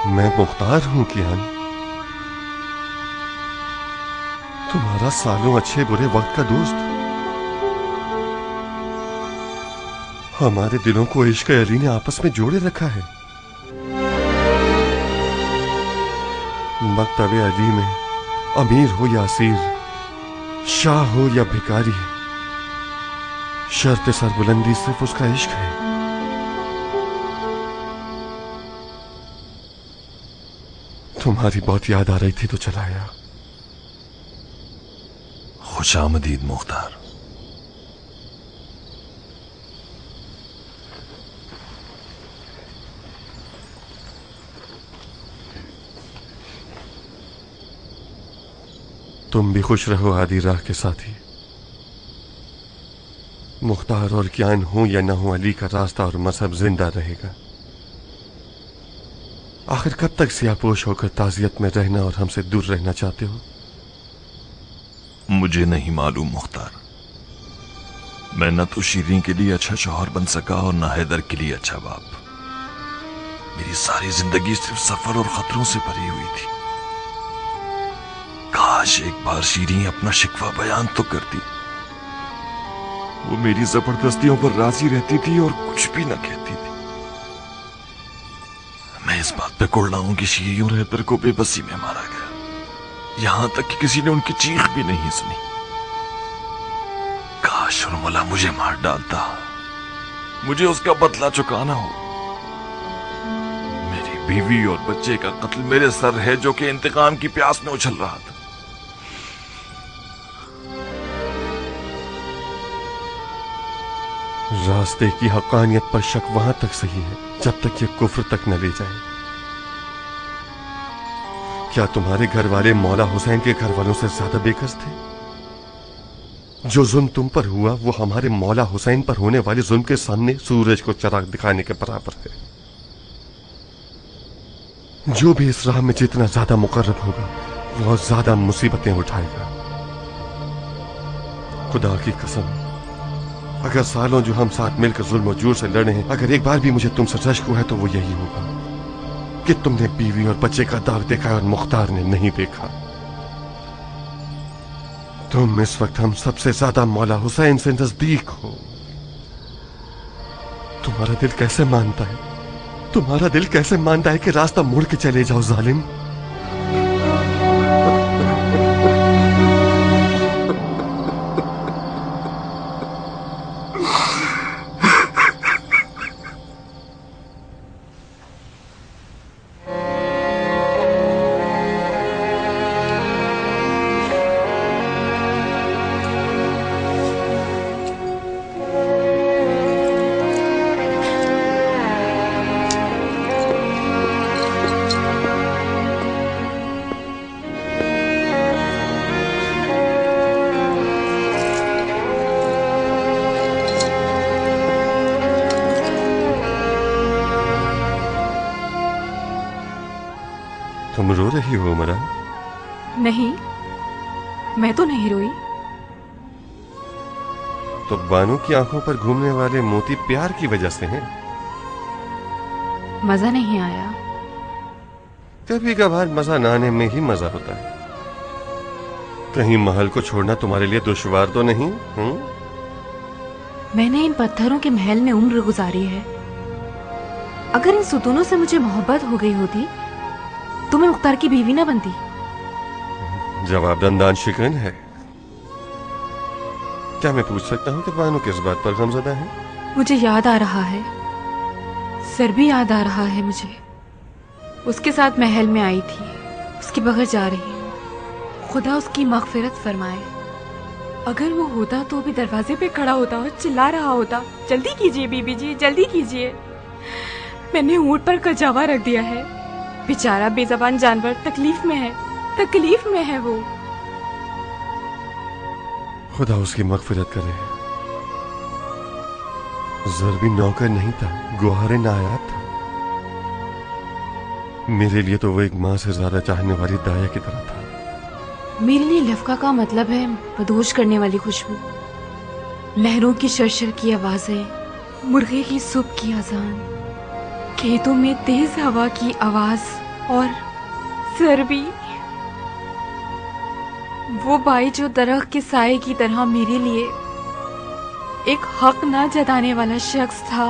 मैं मुख्तार हूं कियान, तुम्हारा सालों अच्छे बुरे वक्त का दोस्त। हमारे दिलों को इश्क अली ने आपस में जोड़े रखा है। मकतबे अली में अमीर हो या असीर, शाह हो या भिखारी, शर्त सरबुलंदी सिर्फ उसका इश्क है। तुम्हारी बहुत याद आ रही थी तो चला आया। खुशामदीद मुख्तार। तुम भी खुश रहो आदि राह के साथी। मुख्तार और कियान हो या न हो, अली का रास्ता और मजहब जिंदा रहेगा। आखिर कब तक सियापोश होकर ताजियत में रहना और हमसे दूर रहना चाहते हो? मुझे नहीं मालूम मुख्तार। मैं न तो शीरीन के लिए अच्छा शौहर बन सका और न हैदर के लिए अच्छा बाप। मेरी सारी जिंदगी सिर्फ सफर और खतरों से भरी हुई थी। काश एक बार शीरीन अपना शिकवा बयान तो करती। वो मेरी जबरदस्तियों पर राजी रहती थी और कुछ भी न कहती थी। मैं इस बात पे कुड़ना हूं कि शीरीन और हैदर को बेबसी में मारा गया, यहां तक कि किसी ने उनकी चीख भी नहीं सुनी। काश उर्मिला मुझे मार डालता, मुझे उसका बदला चुकाना हो। मेरी बीवी और बच्चे का कत्ल मेरे सर है, जो कि इंतकाम की प्यास में उछल रहा था। रास्ते की हकानियत पर शक वहां तक सही है जब तक ये कुफ्र तक न ले जाए। क्या तुम्हारे घर वाले मौला हुसैन के घर वालों से ज्यादा बेकस थे? जो जुल्म तुम पर हुआ वो हमारे मौला हुसैन पर होने वाले जुल्म के सामने सूरज को चिराग दिखाने के बराबर है। जो भी इस राह में जितना ज्यादा मुकर्रब होगा वो ज्यादा मुसीबतें उठाएगा। खुदा की कसम, अगर सालों जो हम साथ मिलकर जुल्म और जूर से लड़े हैं, अगर एक बार भी मुझे तुमसे रश्क हुआ है तो वो यही होगा कि तुमने बीवी और बच्चे का दाग देखा और मुख्तार ने नहीं देखा। तुम इस वक्त हम सबसे ज्यादा मौला हुसैन से नजदीक हो। तुम्हारा दिल कैसे मानता है, तुम्हारा दिल कैसे मानता है कि रास्ता मुड़ के चले जाओ जालिम? तुम रो रही हो उमरा? नहीं, मैं तो नहीं रोई। तो बानो की आंखों पर घूमने वाले मोती प्यार की वजह से हैं। मजा नहीं आया। कभी कभार मजा न आने में ही मजा होता है। कहीं महल को छोड़ना तुम्हारे लिए दुश्वार तो नहीं? मैंने इन पत्थरों के महल में उम्र गुजारी है। अगर इन सुतूनों से मुझे मोहब्बत हो गई होती तो मैं मुख्तार की बीवी ना बनती। जवाब दंदान शिकन है। क्या मैं पूछ सकता हूँ कि बानो किस बात पर गमज़दा है? मुझे याद आ रहा है, सर भी याद आ रहा है मुझे। उसके साथ महल में आई थी, उसके बगैर जा रही हूँ। खुदा उसकी मगफिरत फरमाए। अगर वो होता तो भी दरवाजे पे खड़ा होता और चिल्ला रहा होता, जल्दी कीजिए बीबी जी, जल्दी कीजिए। मैंने ऊंट पर कजावा रख दिया है। बेचारा बेज़बान जानवर तकलीफ में है, तकलीफ में है वो। खुदा उसकी मगफिरत करे। ज़र्बी नौकर नहीं था, गुहारे नायाब था। मेरे लिए तो वो एक माँ से ज्यादा चाहने वाली दाया की तरह था। मेरे लिए लफका का मतलब है बदोश करने वाली खुशबू, लहरों की शरशर की आवाजें, मुर्गे की सुबह की अजान, खेतों में तेज हवा की आवाज, और सर भी, वो भाई जो दरख्त के साए की तरह मेरे लिए एक हक ना जताने वाला शख्स था,